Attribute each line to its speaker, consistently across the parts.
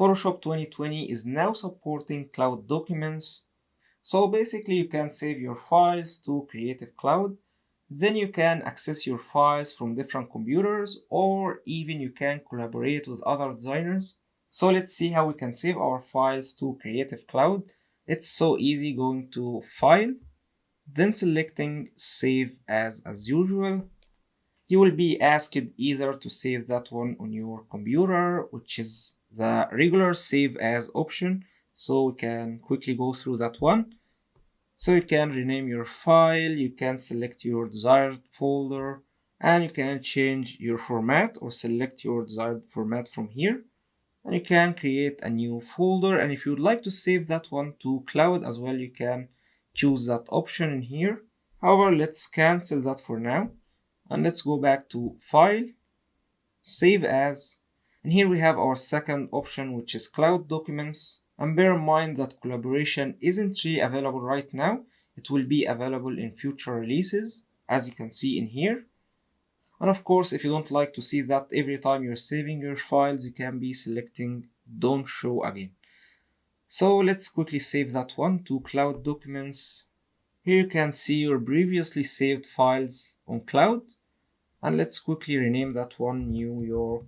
Speaker 1: Photoshop 2020 is now supporting cloud documents. So basically you can save your files to Creative Cloud. Then you can access your files from different computers, or even you can collaborate with other designers. So let's see how we can save our files to Creative Cloud. It's so easy. Going to File, then selecting Save as usual. You will be asked either to save that one on your computer, which is the regular save as option. So we can quickly go through that one. So you can rename your file, you can select your desired folder, and you can change your format or select your desired format from here. And you can create a new folder. And if you would like to save that one to cloud as well, you can choose that option in here. However, let's cancel that for now. And let's go back to File, Save As. And here we have our second option, which is Cloud Documents. And bear in mind that collaboration isn't really available right now. It will be available in future releases, as you can see in here. And of course, if you don't like to see that every time you're saving your files, you can be selecting Don't Show Again. So let's quickly save that one to Cloud Documents. Here you can see your previously saved files on cloud. And let's quickly rename that one New York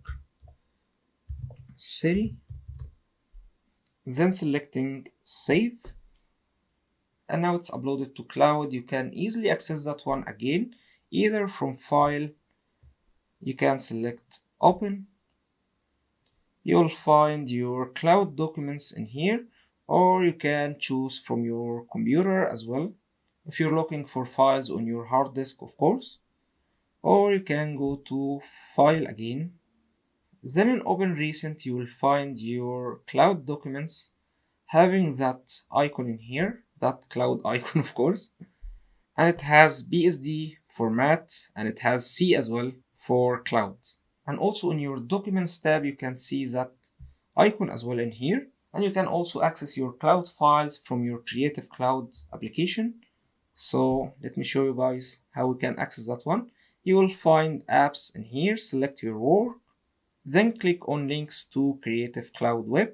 Speaker 1: City. Then selecting Save. And now it's uploaded to cloud. You can easily access that one again, either from File. You can select Open. You'll find your cloud documents in here, or you can choose from your computer as well, if you're looking for files on your hard disk, of course. Or you can go to File again. Then in Open Recent, you will find your cloud documents having that icon in here, that cloud icon, of course. And it has BSD format, and it has C as well for cloud. And also in your Documents tab, you can see that icon as well in here. And you can also access your cloud files from your Creative Cloud application. So let me show you guys how we can access that one. You will find apps in here, select your work, then click on links to Creative Cloud Web.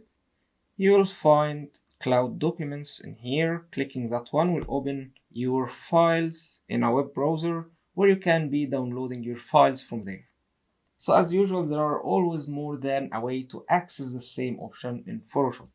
Speaker 1: You will find Cloud Documents in here. Clicking that one will open your files in a web browser where you can be downloading your files from there. So as usual, there are always more than a way to access the same option in Photoshop.